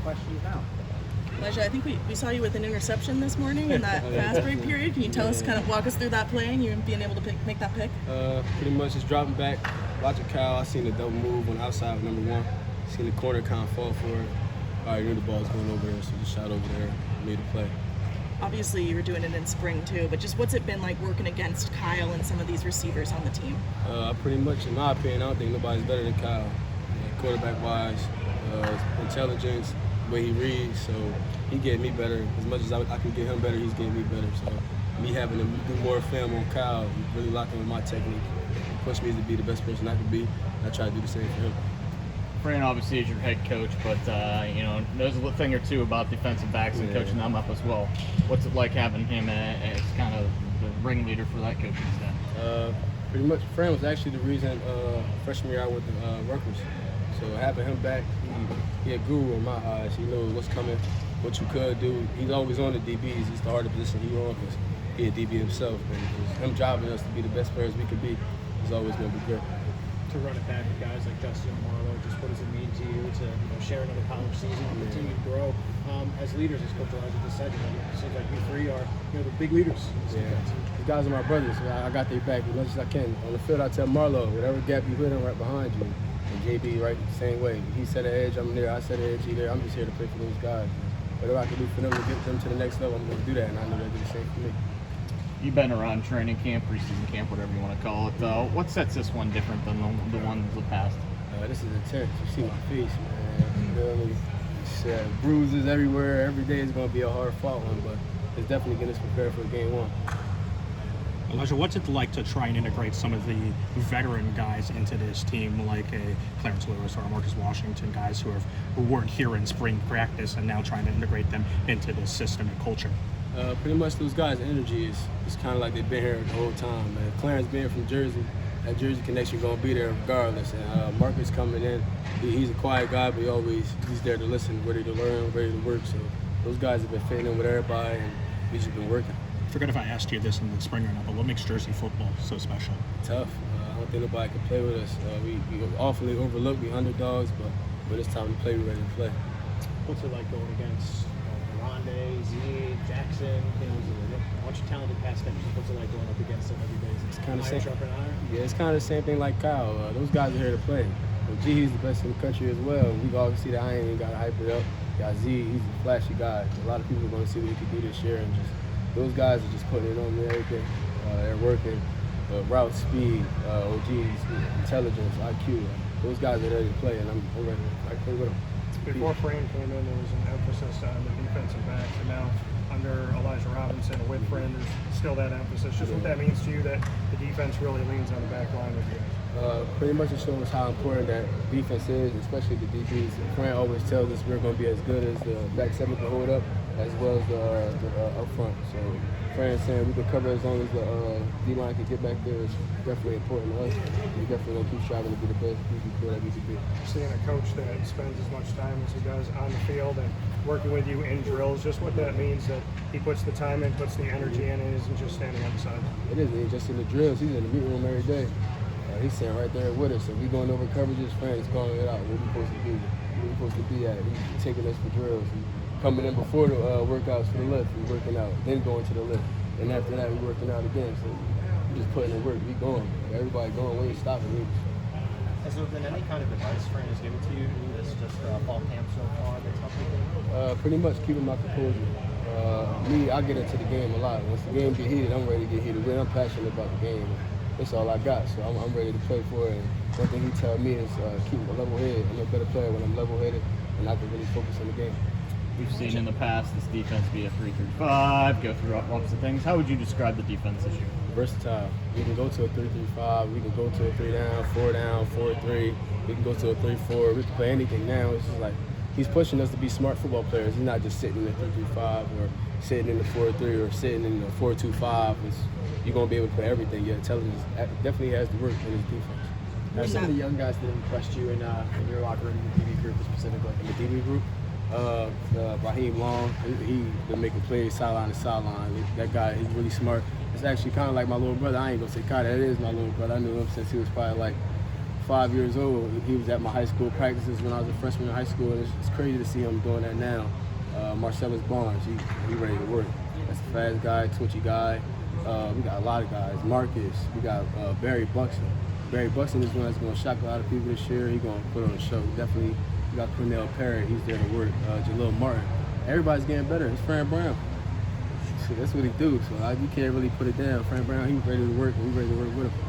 questions now. Elijah, I think we saw you with an interception this morning in that fast break period. Can you tell us, kind of walk us through that play and you being able to make that pick? Pretty much just dropping back, watching Kyle. I seen the double move on the outside with number one. Seen the corner kind of fall for it. I already knew the ball was going over there, so just shot over there, made a play. Obviously, you were doing it in spring too, but just what's it been like working against Kyle and some of these receivers on the team? Pretty much, in my opinion, I don't think nobody's better than Kyle. Quarterback-wise, intelligence, the way he reads, so he getting me better. As much as I can get him better, he's getting me better. So me having to do more film on Kyle, really locking with my technique, pushed me to be the best person I could be. I try to do the same for him. Fran obviously is your head coach, but knows a thing or two about defensive backs and coaching them up as well. What's it like having him as kind of the ringleader for that coaching staff? Pretty much, Fran was actually the reason freshman year I went to Rutgers. So having him back, he a guru in my eyes. He knows what's coming, what you could do. He's always on the DBs. He's the hardest position he on because he a DB himself. And him driving us to be the best players we could be is always going to be great. To run it back with guys like Justin and Marlowe, just what does it mean to you to share another college season and continue to grow as leaders, as Coach Alijah just said? It seems like you three are the big leaders in this defense. The guys are my brothers. So I got their back as much as I can. On the field, I tell Marlowe, whatever gap you hit him right behind you. And JB right the same way. He set an edge, I'm there. I set an edge, he there. I'm just here to play for those guys. Whatever I can do for them to get them to the next level, I'm going to do that, and I know they'll do the same for me. You've been around training camp, preseason camp, whatever you want to call it. What sets this one different than the ones in the past? This is intense. You see my face, man. You feel me? It's, bruises everywhere. Every day is going to be a hard-fought one, but it's definitely getting us prepared for game one. Elijah, what's it like to try and integrate some of the veteran guys into this team, like a Clarence Lewis or a Marcus Washington, guys who weren't here in spring practice and now trying to integrate them into this system and culture? Pretty much those guys' energy is kind of like they've been here the whole time, man. Clarence being from Jersey, that Jersey connection going to be there regardless. And Marcus coming in, he's a quiet guy, but he's there to listen, ready to learn, ready to work. So those guys have been fitting in with everybody, and we've just been working. Forget if I asked you this in the spring or not, but what makes Jersey football so special? Tough. I don't think nobody can play with us. We awfully overlooked, we underdogs, but when it's time to play, we're ready to play. What's it like going against Rondé, Z, Jackson, a bunch of talented pass catchers? What's it like going up against them every day? It's kind of same. Sharp and iron? Yeah, it's kind of the same thing like Kyle. Those guys are here to play. And G, he's the best in the country as well. We all see that I ain't got to hype it up. Got Z, he's a flashy guy. A lot of people are going to see what he can do this year, and just those guys are just putting it on me everything. They're working, route speed, OGs, intelligence, IQ. Those guys are ready to play, and I'm ready to play with them. Before Fran came in, there was an emphasis on the defensive backs, and now under Elijah Robinson and with Fran, there's still that emphasis. Just what that means to you, that the defense really leans on the back line with you guys? Pretty much it shows how important that defense is, especially the DBs. Fran always tells us we're going to be as good as the back seven can hold up, as well as the up front. So Fran's saying we can cover as long as the D-line can get back there. It's definitely important to us. We definitely going to keep striving to be the best DB that we can be. Seeing a coach that spends as much time as he does on the field and working with you in drills, just what that means, that he puts the time in, puts the energy in, and isn't just standing on the side. It isn't just in the drills. He's in the meeting room every day. He's sitting right there with us. If we going over coverages, Fran is calling it out. Where we supposed to be? Where we supposed to be at? He's taking us for drills. Coming in before the workouts for the lift, we're working out. Then going to the lift. And after that, we're working out again. So we're just putting in work. We going. Everybody going. We ain't stopping. Has there been any kind of advice Fran has given to you this just fall camp so far that's helping you? Pretty much keeping my composure. I get into the game a lot. Once the game get heated, I'm ready to get heated. I'm passionate about the game. That's all I got, so I'm ready to play for it. And one thing he tell me is keep a level head. I'm a better player when I'm level-headed, and I can really focus on the game. We've seen in the past this defense be a 3-3-5, go through lots of things. How would you describe the defense this year? Versatile. We can go to a 3-3-5. We can go to a 3-down, 4-down, 4-3. We can go to a 3-4. We can play anything now. It's just like he's pushing us to be smart football players. He's not just sitting in the 3-3-5 or sitting in the 4-3 or sitting in the 4-2-5. You're going to be able to play everything. Your intelligence definitely has to work in his defense. Who are some of the young guys that impressed you in your locker room, in the DB group specifically? In the DB group, Raheem Long, he been making plays sideline to sideline. That guy, he's really smart. It's actually kind of like my little brother. I ain't going to say Kai, that is my little brother. I knew him since he was probably like 5 years old. He was at my high school practices when I was a freshman in high school, and it's crazy to see him doing that now. Marcellus Barnes, he ready to work. That's a fast guy, twitchy guy. We got a lot of guys. Marcus, we got Barry Buxton. Barry Buxton is one that's going to shock a lot of people this year. He's going to put on a show. Definitely, we got Cornell Parrott. He's there to work. Jalil Martin. Everybody's getting better. It's Fran Brown. So that's what he do. So you can't really put it down. Fran Brown, he's ready to work, and we ready to work with him.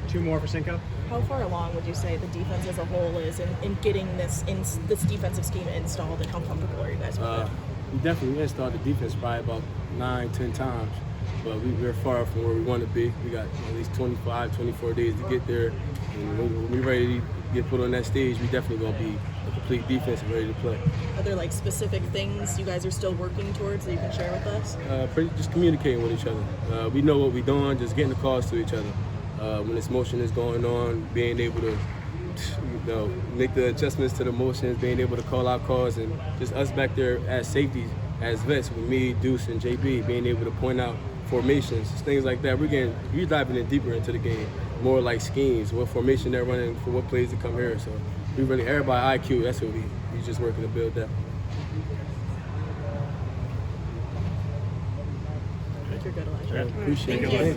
2 more for Cinco. How far along would you say the defense as a whole is in getting this defensive scheme installed, and how comfortable are you guys with it? We definitely installed the defense probably about 9-10 times, but we're far from where we want to be. We got at least 25-24 days to get there, and when we're ready to get put on that stage, we definitely going to be a complete defense and ready to play. Are there like specific things you guys are still working towards that you can share with us? Just communicating with each other. We know what we're doing, just getting the calls to each other. When this motion is going on, being able to make the adjustments to the motions, being able to call out calls, and just us back there as safeties, as vets, with me, Deuce, and JB, being able to point out formations, things like that. We're diving in deeper into the game, more like schemes, what formation they're running, for what plays to come here. So we really, everybody IQ, that's what we just working to build that. I think you're good, Elijah. Appreciate it. Thank you.